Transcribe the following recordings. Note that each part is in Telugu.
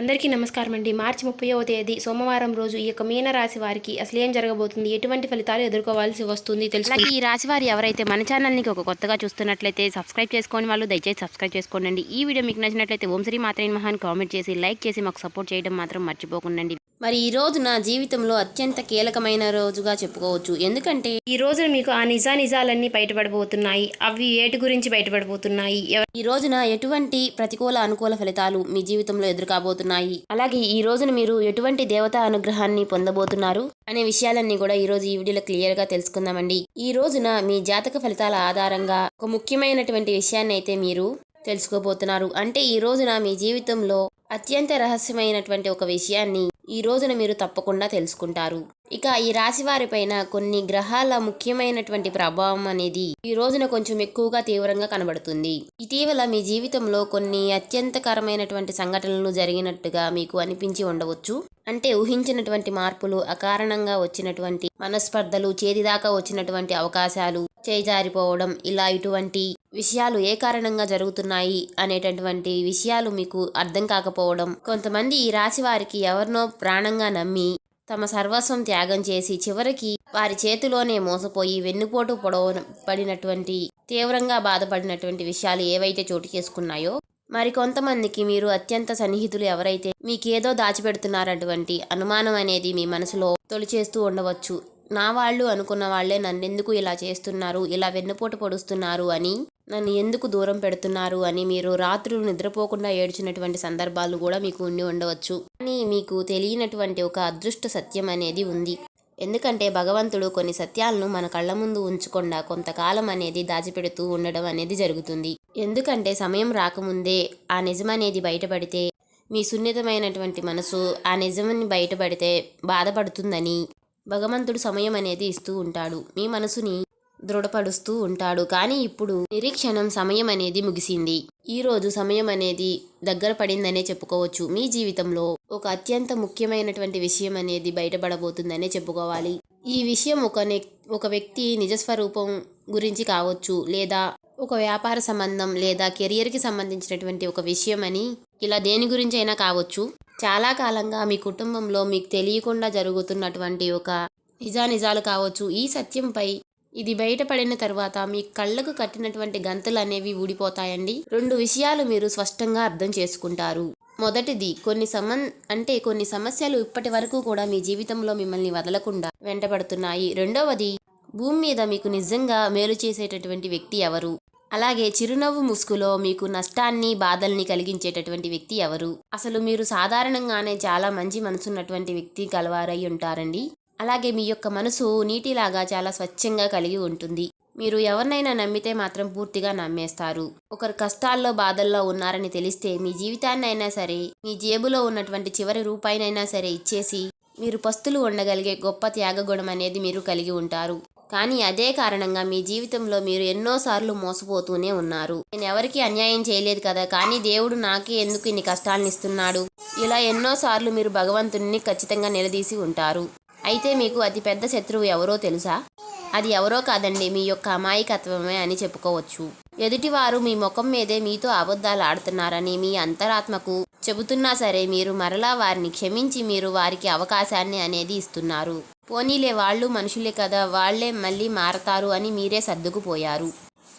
అందరికీ నమస్కారం అండి. మార్చి 30వ తేదీ సోమవారం రోజు ఈ యొక్క మీన రాశి వారికి అసలు ఏం జరగబోతుంది, ఎటువంటి ఫలితాలు ఎదుర్కోవాల్సి వస్తుంది తెలుసుకుందాం. అలాగే ఈ రాశి వారు ఎవరైతే మన ఛానల్ని ఒక కొత్తగా చూస్తున్నట్లయితే సబ్స్క్రైబ్ చేసుకోని వాళ్ళు దయచేసి సబ్స్క్రైబ్ చేసుకోండి. ఈ వీడియో మీకు నచ్చినట్లయితే ఓం శ్రీ మాత్రే నమః అని కామెంట్ చేసి లైక్ చేసి మాకు సపోర్ట్ చేయడం మాత్రం మర్చిపోకండి. మరి ఈ రోజు నా జీవితంలో అత్యంత కీలకమైన రోజుగా చెప్పుకోవచ్చు. ఎందుకంటే ఈ రోజున మీకు ఆ నిజాలన్నీ బయటపడబోతున్నాయి. అవి ఏటి గురించి బయటపడబోతున్నాయి, ఈ రోజున ఎటువంటి ప్రతికూల అనుకూల ఫలితాలు మీ జీవితంలో ఎదురుకాబోతున్నాయి, అలాగే ఈ రోజున మీరు ఎటువంటి దేవతా అనుగ్రహాన్ని పొందబోతున్నారు అనే విషయాలన్నీ కూడా ఈ రోజు ఈ వీడియోలో క్లియర్ గా తెలుసుకుందామండి. ఈ రోజున మీ జాతక ఫలితాల ఆధారంగా ఒక ముఖ్యమైనటువంటి విషయాన్ని అయితే మీరు తెలుసుకోబోతున్నారు. అంటే ఈ రోజున మీ జీవితంలో అత్యంత రహస్యమైనటువంటి ఒక విషయాన్ని ఈ రోజున మీరు తప్పకుండా తెలుసుకుంటారు. ఇక ఈ రాశి వారి పైన కొన్ని గ్రహాల ముఖ్యమైనటువంటి ప్రభావం అనేది ఈ రోజున కొంచెం ఎక్కువగా తీవ్రంగా కనబడుతుంది. ఇటీవల మీ జీవితంలో కొన్ని అత్యంతకరమైనటువంటి సంఘటనలు జరిగినట్టుగా మీకు అనిపించి ఉండవచ్చు. అంటే ఊహించినటువంటి మార్పులు, అకారణంగా వచ్చినటువంటి మనస్పర్ధలు, చేతిదాకా వచ్చినటువంటి అవకాశాలు చేజారిపోవడం, ఇలా ఇటువంటి విషయాలు ఏ కారణంగా జరుగుతున్నాయి అనేటటువంటి విషయాలు మీకు అర్థం కాకపోవడం, కొంతమంది ఈ రాశి వారికి ఎవరినో ప్రాణంగా నమ్మి తమ సర్వస్వం త్యాగం చేసి చివరికి వారి చేతిలోనే మోసపోయి వెన్నుపోటు పడినటువంటి తీవ్రంగా బాధపడినటువంటి విషయాలు ఏవైతే చోటు చేసుకున్నాయో, మరి కొంతమందికి మీరు అత్యంత సన్నిహితులు ఎవరైతే మీకేదో దాచిపెడుతున్నారటువంటి అనుమానం అనేది మీ మనసులో తొలిచేస్తూ ఉండవచ్చు. నా వాళ్ళు అనుకున్న వాళ్లే నన్నెందుకు ఇలా చేస్తున్నారు, ఇలా వెన్నుపోటు పొడుస్తున్నారు అని, నన్ను ఎందుకు దూరం పెడుతున్నారు అని మీరు రాత్రులు నిద్రపోకుండా ఏడ్చినటువంటి సందర్భాలు కూడా మీకు ఉండి ఉండవచ్చు. కానీ మీకు తెలియనటువంటి ఒక అదృష్ట సత్యం అనేది ఉంది. ఎందుకంటే భగవంతుడు కొన్ని సత్యాలను మన కళ్ళ ముందు ఉంచకుండా కొంతకాలం అనేది దాచిపెడుతూ ఉండడం అనేది జరుగుతుంది. ఎందుకంటే సమయం రాకముందే ఆ నిజం అనేది బయటపడితే మీ సున్నితమైనటువంటి మనసు ఆ నిజాన్ని బయటపడితే బాధపడుతుందని భగవంతుడు సమయం అనేది ఇస్తూ ఉంటాడు. మీ మనసుని దృఢపడుస్తూ ఉంటాడు. కానీ ఇప్పుడు నిరీక్షణం సమయం అనేది ముగిసింది. ఈ రోజు సమయం అనేది దగ్గర పడిందనే చెప్పుకోవచ్చు. మీ జీవితంలో ఒక అత్యంత ముఖ్యమైనటువంటి విషయం అనేది బయటపడబోతుందనే చెప్పుకోవాలి. ఈ విషయం ఒక వ్యక్తి నిజస్వరూపం గురించి కావచ్చు, లేదా ఒక వ్యాపార సంబంధం, లేదా కెరియర్కి సంబంధించినటువంటి ఒక విషయం అని, ఇలా దేని గురించి అయినా కావచ్చు. చాలా కాలంగా మీ కుటుంబంలో మీకు తెలియకుండా జరుగుతున్నటువంటి ఒక నిజాలు కావచ్చు. ఈ సత్యంపై ఇది బయటపడిన తర్వాత మీ కళ్ళకు కట్టినటువంటి గంతలు అనేవి ఊడిపోతాయండి. 2 విషయాలు మీరు స్పష్టంగా అర్థం చేసుకుంటారు. మొదటిది, కొన్ని సమస్యలు ఇప్పటి వరకు కూడా మీ జీవితంలో మిమ్మల్ని వదలకుండా వెంటబడుతున్నాయి. రెండవది, భూమి మీద మీకు నిజంగా మేలు చేసేటటువంటి వ్యక్తి ఎవరు, అలాగే చిరునవ్వు ముసుగులో మీకు నష్టాన్ని, బాధల్ని కలిగించేటటువంటి వ్యక్తి ఎవరు. అసలు మీరు సాధారణంగానే చాలా మంచి మనసున్నటువంటి వ్యక్తి కలవారై ఉంటారండి. అలాగే మీ యొక్క మనసు నీటిలాగా చాలా స్వచ్ఛంగా కలిగి ఉంటుంది. మీరు ఎవరినైనా నమ్మితే మాత్రం పూర్తిగా నమ్మేస్తారు. ఒకరు కష్టాల్లో, బాధల్లో ఉన్నారని తెలిస్తే మీ జీవితాన్ని అయినా సరే, మీ జేబులో ఉన్నటువంటి చివరి రూపాయినైనా సరే ఇచ్చేసి మీరు పస్తులు ఉండగలిగే గొప్ప త్యాగగుణం అనేది మీరు కలిగి ఉంటారు. కానీ అదే కారణంగా మీ జీవితంలో మీరు ఎన్నోసార్లు మోసపోతూనే ఉన్నారు. నేను ఎవరికి అన్యాయం చేయలేదు కదా, కానీ దేవుడు నాకే ఎందుకు ఇన్ని కష్టాలను ఇస్తున్నాడు, ఇలా ఎన్నోసార్లు మీరు భగవంతుడిని ఖచ్చితంగా నిలదీసి ఉంటారు. అయితే మీకు అతి పెద్ద శత్రువు ఎవరో తెలుసా? అది ఎవరో కాదండి, మీ యొక్క అమాయకత్వమే అని చెప్పుకోవచ్చు. ఎదుటివారు మీ ముఖం మీదే మీతో అబద్ధాలు ఆడుతున్నారని మీ అంతరాత్మకు చెబుతున్నా సరే, మీరు మరలా వారిని క్షమించి మీరు వారికి అవకాశాన్ని అనేది ఇస్తున్నారు. పోనీలే, వాళ్ళు మనుషులే కదా, వాళ్లే మళ్ళీ మారతారు అని మీరే సర్దుకుపోయారు.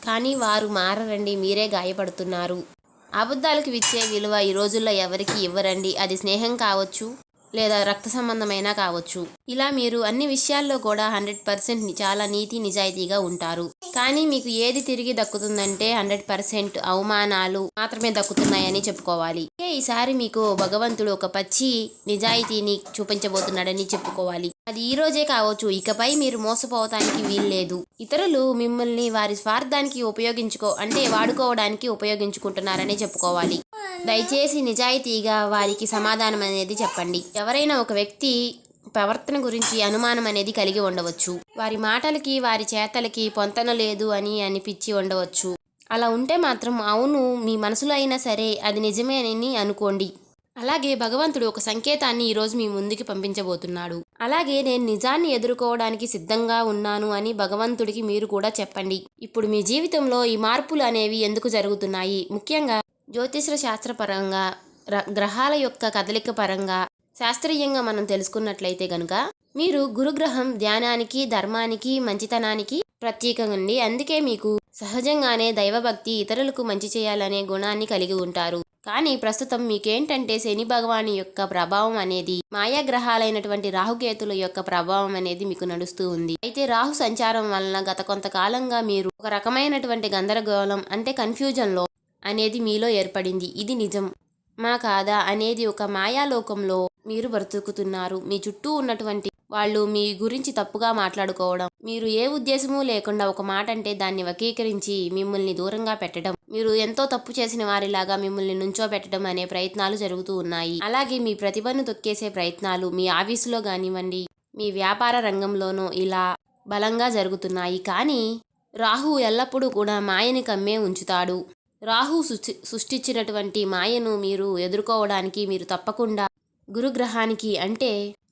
కానీ వారు మారరండి, మీరే గాయపడుతున్నారు. అబద్ధాలకు ఇచ్చే విలువ ఈ రోజుల్లో ఎవరికి ఇవ్వరండి. అది స్నేహం కావచ్చు, లేదా రక్త సంబంధమైనా కావచ్చు. ఇలా మీరు అన్ని విషయాల్లో కూడా 100% చాలా నీతి నిజాయితీగా ఉంటారు. కానీ మీకు ఏది తిరిగి దక్కుతుందంటే 100% అవమానాలు మాత్రమే దక్కుతున్నాయని చెప్పుకోవాలి. ఈసారి మీకు భగవంతుడు ఒక పచ్చి నిజాయితీని చూపించబోతున్నాడని చెప్పుకోవాలి. అది ఈ రోజే కావచ్చు. ఇకపై మీరు మోసపోవటానికి వీల్లేదు. ఇతరులు మిమ్మల్ని వారి స్వార్థానికి వాడుకోవడానికి ఉపయోగించుకుంటున్నారని చెప్పుకోవాలి. దయచేసి నిజాయితీగా వారికి సమాధానం అనేది చెప్పండి. ఎవరైనా ఒక వ్యక్తి ప్రవర్తన గురించి అనుమానం అనేది కలిగి ఉండవచ్చు. వారి మాటలకి, వారి చేతలకి పొంతన లేదు అని అనిపించి ఉండవచ్చు. అలా ఉంటే మాత్రం అవును, మీ మనసులో అయినా సరే అది నిజమే అని అనుకోండి. అలాగే భగవంతుడు ఒక సంకేతాన్ని ఈరోజు మీ ముందుకి పంపించబోతున్నాడు. అలాగే నేను నిజాన్ని ఎదుర్కోవడానికి సిద్ధంగా ఉన్నాను అని భగవంతుడికి మీరు కూడా చెప్పండి. ఇప్పుడు మీ జీవితంలో ఈ మార్పులు అనేవి ఎందుకు జరుగుతున్నాయి, ముఖ్యంగా జ్యోతిష శాస్త్రపరంగా గ్రహాల యొక్క కదలిక పరంగా శాస్త్రీయంగా మనం తెలుసుకున్నట్లయితే గనుక మీరు గురుగ్రహం ధ్యానానికి, ధర్మానికి, మంచితనానికి ప్రత్యేకంగా అందుకే మీకు సహజంగానే దైవభక్తి, ఇతరులకు మంచి చేయాలనే గుణాన్ని కలిగి ఉంటారు. కానీ ప్రస్తుతం మీకేంటంటే శని భగవాని యొక్క ప్రభావం అనేది, మాయా గ్రహాలైనటువంటి రాహుకేతుల యొక్క ప్రభావం అనేది మీకు నడుస్తూ ఉంది. అయితే రాహు సంచారం వలన గత కొంతకాలంగా మీరు ఒక రకమైనటువంటి గందరగోళం అంటే కన్ఫ్యూజన్లో అనేది మీలో ఏర్పడింది. ఇది నిజం మా కాదా అనేది ఒక మాయాలోకంలో మీరు బ్రతుకుతున్నారు. మీ చుట్టూ ఉన్నటువంటి వాళ్ళు మీ గురించి తప్పుగా మాట్లాడుకోవడం, మీరు ఏ ఉద్దేశమూ లేకుండా ఒక మాట అంటే దాన్ని వక్రీకరించి మిమ్మల్ని దూరంగా పెట్టడం, మీరు ఎంతో తప్పు చేసిన వారిలాగా మిమ్మల్ని నుంచోబెట్టడం అనే ప్రయత్నాలు జరుగుతూ ఉన్నాయి. అలాగే మీ ప్రతిభను తొక్కేసే ప్రయత్నాలు మీ ఆఫీసులో కానివ్వండి, మీ వ్యాపార రంగంలోనూ ఇలా బలంగా జరుగుతున్నాయి. కానీ రాహు ఎల్లప్పుడూ కూడా మాయని కమ్మే ఉంచుతాడు. రాహు సృష్టించినటువంటి మాయను మీరు ఎదుర్కోవడానికి మీరు తప్పకుండా గురుగ్రహానికి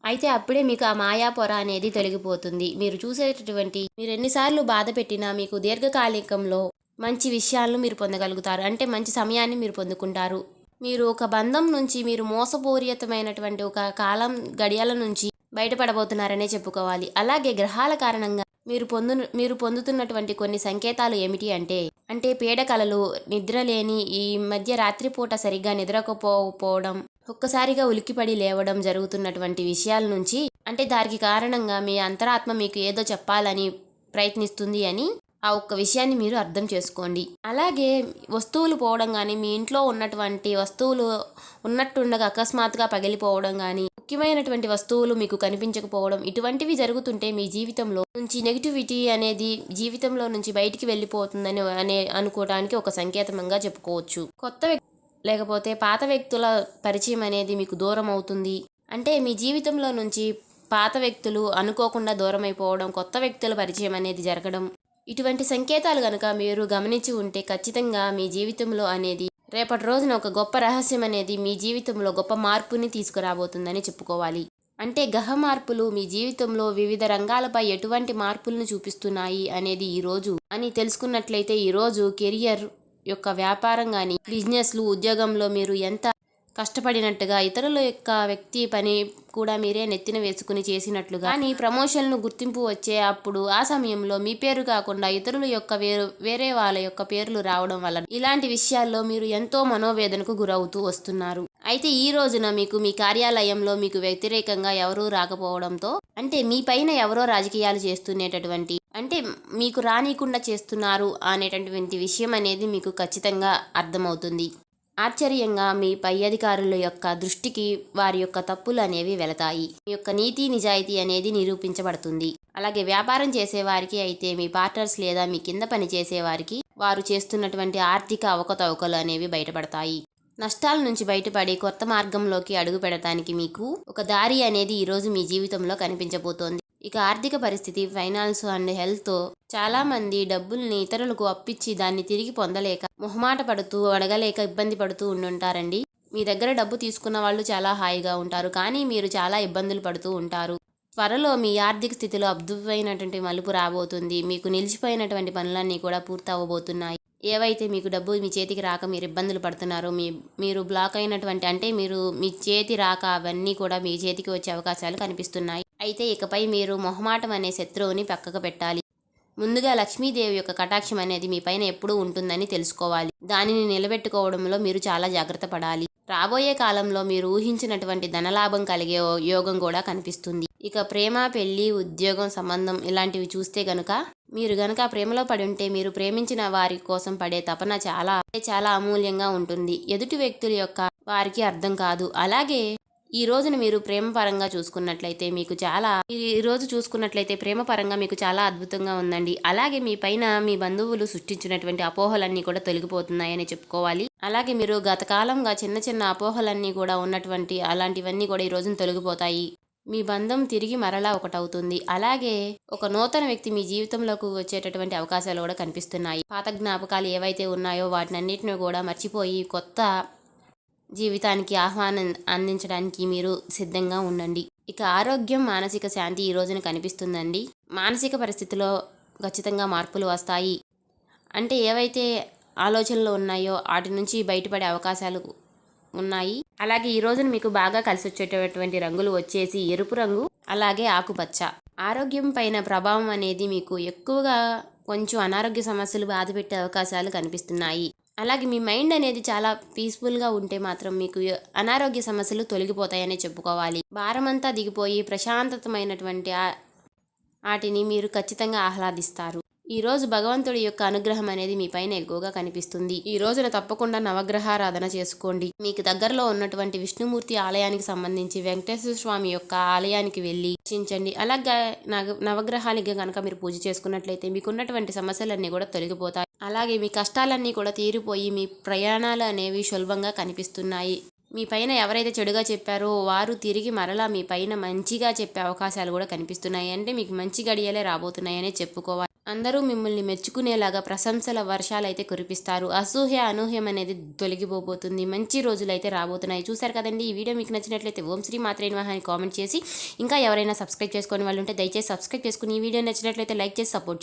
అయితే అప్పుడే మీకు ఆ మాయా పొర అనేది తొలగిపోతుంది. మీరు చూసేటటువంటి మీరు ఎన్నిసార్లు బాధ పెట్టినా మీకు దీర్ఘకాలికంలో మంచి విషయాలను మీరు పొందగలుగుతారు. అంటే మంచి సమయాన్ని మీరు పొందుకుంటారు. మీరు ఒక బంధం నుంచి మీరు మోసపూరితమైనటువంటి ఒక కాలం గడియాల నుంచి బయటపడబోతున్నారనే చెప్పుకోవాలి. అలాగే గ్రహాల కారణంగా మీరు పొందుతున్నటువంటి కొన్ని సంకేతాలు ఏమిటి అంటే పీడకలలు, నిద్రలేని, ఈ మధ్య రాత్రిపూట సరిగ్గా నిద్రకపోవడం, ఒక్కసారిగా ఉలిక్కిపడి లేవడం జరుగుతున్నటువంటి విషయాల నుంచి దానికి కారణంగా మీ అంతరాత్మ మీకు ఏదో చెప్పాలని ప్రయత్నిస్తుంది అని ఆ ఒక్క విషయాన్ని మీరు అర్థం చేసుకోండి. అలాగే వస్తువులు పోవడం కానీ, మీ ఇంట్లో ఉన్నటువంటి వస్తువులు ఉన్నట్టుండగా అకస్మాత్తుగా పగిలిపోవడం కానీ, ముఖ్యమైనటువంటి వస్తువులు మీకు కనిపించకపోవడం, ఇటువంటివి జరుగుతుంటే మీ జీవితంలో నుంచి నెగిటివిటీ అనేది జీవితంలో నుంచి బయటికి వెళ్ళిపోతుందని అనుకోవడానికి ఒక సంకేతంగా చెప్పుకోవచ్చు. కొత్త లేకపోతే పాత వ్యక్తుల పరిచయం అనేది మీకు దూరం అవుతుంది. మీ జీవితంలో నుంచి పాత వ్యక్తులు అనుకోకుండా దూరం అయిపోవడం, కొత్త వ్యక్తుల పరిచయం అనేది జరగడం, ఇటువంటి సంకేతాలు కనుక మీరు గమనించి ఉంటే ఖచ్చితంగా మీ జీవితంలో అనేది రేపటి రోజున ఒక గొప్ప రహస్యం అనేది మీ జీవితంలో గొప్ప మార్పుని తీసుకురాబోతుందని చెప్పుకోవాలి. గ్రహ మార్పులు మీ జీవితంలో వివిధ రంగాలపై ఎటువంటి మార్పులను చూపిస్తున్నాయి అనేది ఈరోజు తెలుసుకున్నట్లయితే ఈరోజు కెరియర్ యొక్క వ్యాపారం కానీ, బిజినెస్లు, ఉద్యోగంలో మీరు ఎంత కష్టపడినట్టుగా, ఇతరుల యొక్క వ్యక్తి పని కూడా మీరే నెత్తిన వేసుకుని చేసినట్లుగా, కానీ ప్రమోషన్లు గుర్తింపు వచ్చే అప్పుడు ఆ సమయంలో మీ పేరు కాకుండా ఇతరుల యొక్క వేరే వాళ్ళ యొక్క పేర్లు రావడం వల్ల ఇలాంటి విషయాల్లో మీరు ఎంతో మనోవేదనకు గురవుతూ వస్తున్నారు. అయితే ఈ రోజున మీకు మీ కార్యాలయంలో మీకు వ్యతిరేకంగా ఎవరూ రాకపోవడంతో మీ పైన ఎవరో రాజకీయాలు చేస్తునేటటువంటి మీకు రానికుండా చేస్తున్నారు అనేటటువంటి విషయం అనేది మీకు ఖచ్చితంగా అర్థమవుతుంది. ఆశ్చర్యంగా మీ పై అధికారుల యొక్క దృష్టికి వారి యొక్క తప్పులు అనేవి వెళతాయి. మీ యొక్క నీతి నిజాయితీ అనేది నిరూపించబడుతుంది. అలాగే వ్యాపారం చేసేవారికి అయితే మీ పార్ట్నర్స్ లేదా మీ కింద పని చేసేవారికి వారు చేస్తున్నటువంటి ఆర్థిక అవకతవకలు అనేవి బయటపడతాయి. నష్టాల నుంచి బయటపడి కొత్త మార్గంలోకి అడుగు పెడతానికి మీకు ఒక దారి అనేది ఈరోజు మీ జీవితంలో కనిపించబోతోంది. ఇక ఆర్థిక పరిస్థితి, ఫైనాన్స్ అండ్ హెల్త్, చాలా మంది డబ్బుల్ని ఇతరులకు అప్పిచ్చి దాన్ని తిరిగి పొందలేక, మొహమాట పడుతూ, అడగలేక ఇబ్బంది పడుతూ ఉండుంటారండి. మీ దగ్గర డబ్బు తీసుకున్న వాళ్ళు చాలా హాయిగా ఉంటారు, కానీ మీరు చాలా ఇబ్బందులు పడుతూ ఉంటారు. త్వరలో మీ ఆర్థిక స్థితిలో అద్భుతమైనటువంటి మలుపు రాబోతుంది. మీకు నిలిచిపోయినటువంటి పనులన్నీ కూడా పూర్తవబోతున్నాయి. ఏవైతే మీకు డబ్బు మీ చేతికి రాక మీరు ఇబ్బందులు పడుతున్నారో, మీరు బ్లాక్ అయినటువంటి మీ చేతి రాక అవన్నీ కూడా మీ చేతికి వచ్చే అవకాశాలు కనిపిస్తున్నాయి. అయితే ఇకపై మీరు మొహమాటం అనే శత్రువుని పక్కకు పెట్టాలి. ముందుగా లక్ష్మీదేవి యొక్క కటాక్షం అనేది మీ పైన ఎప్పుడూ ఉంటుందని తెలుసుకోవాలి. దానిని నిలబెట్టుకోవడంలో మీరు చాలా జాగ్రత్త పడాలి. రాబోయే కాలంలో మీరు ఊహించినటువంటి ధనలాభం కలిగే యోగం కూడా కనిపిస్తుంది. ఇక ప్రేమ, పెళ్లి, ఉద్యోగం, సంబంధం ఇలాంటివి చూస్తే గనుక మీరు గనక ప్రేమలో పడి ఉంటే మీరు ప్రేమించిన వారి కోసం పడే తపన చాలా అమూల్యంగా ఉంటుంది. ఎదుటి వ్యక్తుల యొక్క వారికి అర్థం కాదు. అలాగే ఈ రోజున మీరు ప్రేమ పరంగా చూసుకున్నట్లయితే ప్రేమ పరంగా మీకు చాలా అద్భుతంగా ఉందండి. అలాగే మీ పైన మీ బంధువులు సృష్టించినటువంటి అపోహలన్నీ కూడా తొలగిపోతున్నాయని చెప్పుకోవాలి. అలాగే మీరు గత కాలంగా చిన్న చిన్న అపోహలన్నీ కూడా ఉన్నటువంటి అలాంటివన్నీ కూడా ఈ రోజున తొలగిపోతాయి. మీ బంధం తిరిగి మరలా ఒకటవుతుంది. అలాగే ఒక నూతన వ్యక్తి మీ జీవితంలోకి వచ్చేటటువంటి అవకాశాలు కూడా కనిపిస్తున్నాయి. పాత జ్ఞాపకాలు ఏవైతే ఉన్నాయో వాటినన్నిటిని కూడా మర్చిపోయి కొత్త జీవితానికి ఆహ్వానం అందించడానికి మీరు సిద్ధంగా ఉండండి. ఇక ఆరోగ్యం, మానసిక శాంతి ఈ రోజున కనిపిస్తుందండి. మానసిక పరిస్థితిలో ఖచ్చితంగా మార్పులు వస్తాయి. ఏవైతే ఆలోచనలు ఉన్నాయో వాటి నుంచి బయటపడే అవకాశాలు ఉన్నాయి. అలాగే ఈ రోజున మీకు బాగా కలిసి వచ్చేటటువంటి రంగులు వచ్చేసి ఎరుపు రంగు, అలాగే ఆకుపచ్చ. ఆరోగ్యం పైన ప్రభావం అనేది మీకు ఎక్కువగా కొంచెం అనారోగ్య సమస్యలు బాధపెట్టే అవకాశాలు కనిపిస్తున్నాయి. అలాగే మీ మైండ్ అనేది చాలా పీస్ఫుల్గా ఉంటే మాత్రం మీకు అనారోగ్య సమస్యలు తొలగిపోతాయనే చెప్పుకోవాలి. భారమంతా దిగిపోయి ప్రశాంతతమైనటువంటి వాటిని మీరు ఖచ్చితంగా ఆహ్లాదిస్తారు. ఈ రోజు భగవంతుడి యొక్క అనుగ్రహం అనేది మీ పైన ఎక్కువగా కనిపిస్తుంది. ఈ రోజున తప్పకుండా నవగ్రహారాధన చేసుకోండి. మీకు దగ్గరలో ఉన్నటువంటి విష్ణుమూర్తి ఆలయానికి సంబంధించి వెంకటేశ్వర స్వామి యొక్క ఆలయానికి వెళ్ళి దర్శించండి. అలాగే నవగ్రహాలకి కనుక మీరు పూజ చేసుకున్నట్లయితే మీకున్నటువంటి సమస్యలన్నీ కూడా తొలగిపోతాయి. అలాగే మీ కష్టాలన్నీ కూడా తీరిపోయి మీ ప్రయాణాలు అనేవి సులభంగా కనిపిస్తున్నాయి. మీ పైన ఎవరైతే చెడుగా చెప్పారో వారు తిరిగి మరలా మీ పైన మంచిగా చెప్పే అవకాశాలు కూడా కనిపిస్తున్నాయి. అంటే మీకు మంచి గడియలే రాబోతున్నాయనే చెప్పుకోవాలి. అందరూ మిమ్మల్ని మెచ్చుకునేలాగా ప్రశంసల వర్షాలు అయితే కురిపిస్తారు. అసూహ్య అనూహ్యం అనేది తొలగిపోబోతుంది. మంచి రోజులు అయితే రాబోతున్నాయి. చూశారు కదండి. ఈ వీడియో మీకు నచ్చినట్లయితే ఓం శ్రీ మాత్రే నమః అని కామెంట్ చేసి, ఇంకా ఎవరైనా సబ్స్క్రైబ్ చేసుకునే వాళ్ళు ఉంటే దయచేసి సబ్స్క్రైబ్ చేసుకుని, ఈ వీడియో నచ్చినట్లయితే లైక్ చేసి సపోర్ట్ చేయండి.